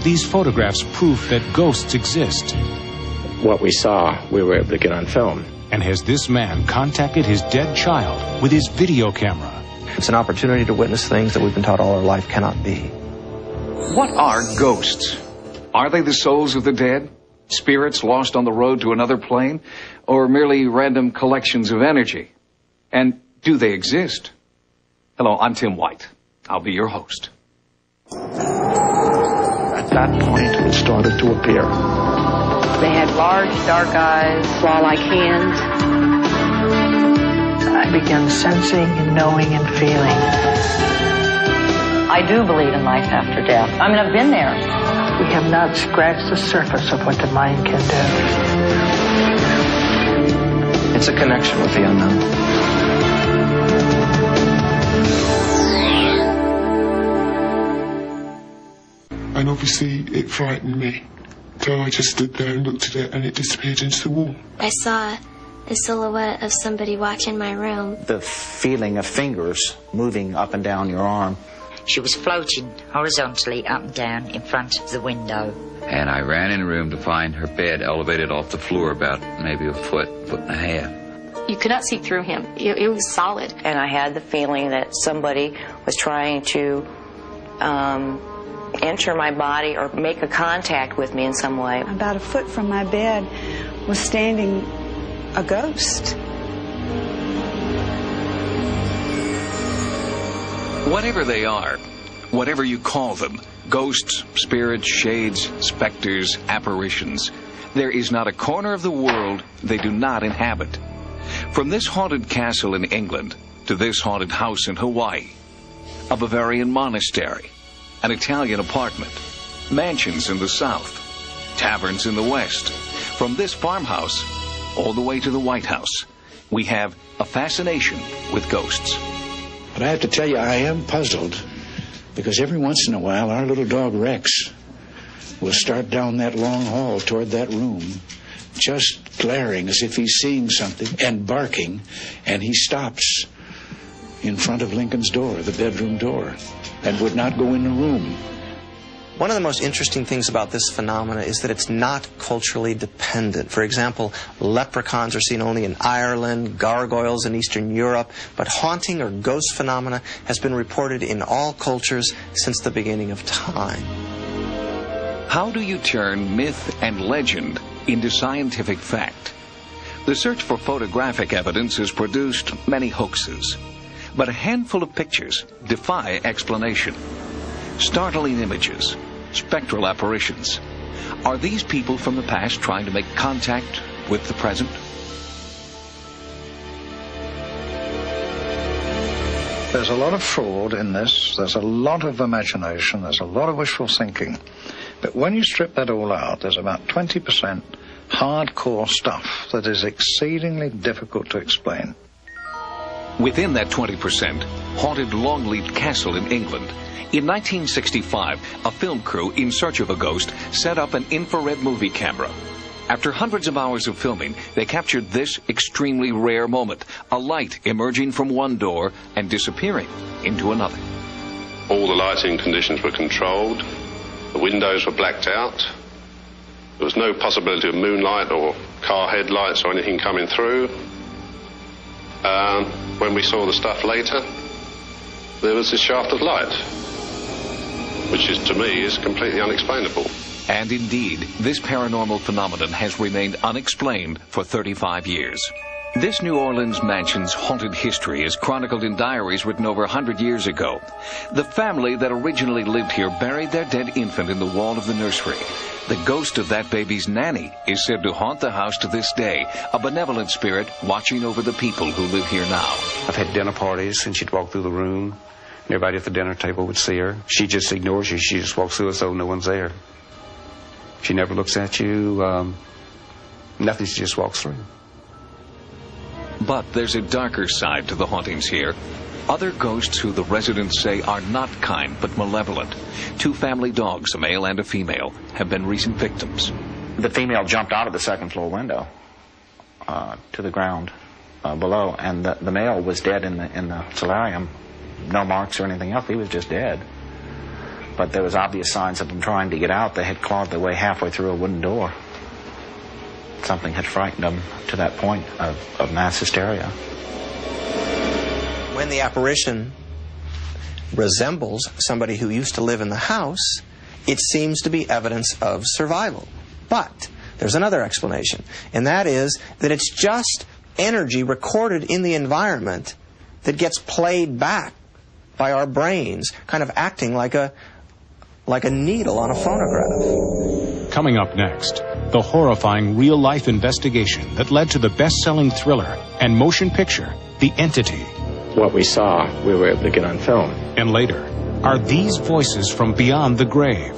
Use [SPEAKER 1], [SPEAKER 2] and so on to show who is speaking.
[SPEAKER 1] But these photographs prove that ghosts exist.
[SPEAKER 2] What we saw, we were able to get on film.
[SPEAKER 1] And has this man contacted his dead child with his video camera?
[SPEAKER 3] It's an opportunity to witness things that we've been taught all our life cannot be.
[SPEAKER 4] What are ghosts? Are they the souls of the dead? Spirits lost on the road to another plane? Or merely random collections of energy? And do they exist? Hello, I'm Tim White. I'll be your host.
[SPEAKER 5] At that point, it started to appear.
[SPEAKER 6] They had large, dark eyes, claw-like hands.
[SPEAKER 7] I began sensing and knowing and feeling.
[SPEAKER 6] I do believe in life after death. I mean, I've been there.
[SPEAKER 7] We have not scratched the surface of what the mind can do.
[SPEAKER 3] It's a connection with the unknown.
[SPEAKER 8] And obviously it frightened me. So I just stood there and looked at it and it disappeared into the wall.
[SPEAKER 9] I saw the silhouette of somebody watching my room.
[SPEAKER 10] The feeling of fingers moving up and down your arm.
[SPEAKER 11] She was floating horizontally up and down in front of the window.
[SPEAKER 12] And I ran in the room to find her bed elevated off the floor about maybe a foot and a half.
[SPEAKER 9] You could not see through him. It was solid.
[SPEAKER 6] And I had the feeling that somebody was trying to enter my body or make a contact with me in some way.
[SPEAKER 13] About a foot from my bed was standing a ghost.
[SPEAKER 4] Whatever they are, whatever you call them, ghosts, spirits, shades, specters, apparitions, there is not a corner of the world they do not inhabit. From this haunted castle in England to this haunted house in Hawaii, a Bavarian monastery, an Italian apartment, mansions in the south, taverns in the west, from this farmhouse all the way to the White House, we have a fascination with ghosts.
[SPEAKER 5] But I have to tell you, I am puzzled, because every once in a while our little dog Rex will start down that long hall toward that room, just glaring as if he's seeing something and barking, and he stops in front of Lincoln's door, the bedroom door, and would not go in the room.
[SPEAKER 3] One of the most interesting things about this phenomena is that it's not culturally dependent. For example, leprechauns are seen only in Ireland, gargoyles in Eastern Europe, but haunting or ghost phenomena has been reported in all cultures since the beginning of time.
[SPEAKER 4] How do you turn myth and legend into scientific fact? The search for photographic evidence has produced many hoaxes, but a handful of pictures defy explanation. Startling images, spectral apparitions. Are these people from the past trying to make contact with the present?
[SPEAKER 14] There's a lot of fraud in this. There's a lot of imagination. There's a lot of wishful thinking. But when you strip that all out, there's about 20% hardcore stuff that is exceedingly difficult to explain.
[SPEAKER 4] Within that 20%, haunted Longleat Castle in England. In 1965, a film crew in search of a ghost set up an infrared movie camera. After hundreds of hours of filming, they captured this extremely rare moment, a light emerging from one door and disappearing into another.
[SPEAKER 15] All the lighting conditions were controlled. The windows were blacked out. There was no possibility of moonlight or car headlights or anything coming through. When we saw the stuff later, there was this shaft of light, which is, to me, is completely unexplainable.
[SPEAKER 4] And indeed, this paranormal phenomenon has remained unexplained for 35 years. This New Orleans mansion's haunted history is chronicled in diaries written over 100 years ago. The family that originally lived here buried their dead infant in the wall of the nursery. The ghost of that baby's nanny is said to haunt the house to this day, a benevolent spirit watching over the people who live here now.
[SPEAKER 16] I've had dinner parties, and she'd walk through the room. Everybody at the dinner table would see her. She just ignores you. She just walks through as though no one's there. She never looks at you. Nothing. She just walks through.
[SPEAKER 4] But there's a darker side to the hauntings here. Other ghosts who the residents say are not kind but malevolent. 2 family dogs, a male and a female, have been recent victims.
[SPEAKER 10] The female jumped out of the second floor window to the ground below, and the male was dead in the solarium. No marks or anything else. He was just dead. but there was obvious signs of them trying to get out. They had clawed their way halfway through a wooden door. Something had frightened them to that point of mass hysteria.
[SPEAKER 3] When the apparition resembles somebody who used to live in the house, it seems to be evidence of survival. But there's another explanation, and that is that it's just energy recorded in the environment that gets played back by our brains, kind of acting like a needle on a phonograph.
[SPEAKER 1] Coming up next, the horrifying real-life investigation that led to the best-selling thriller and motion picture, The Entity.
[SPEAKER 2] What we saw, we were able to get on film.
[SPEAKER 1] And later, are these voices from beyond the grave?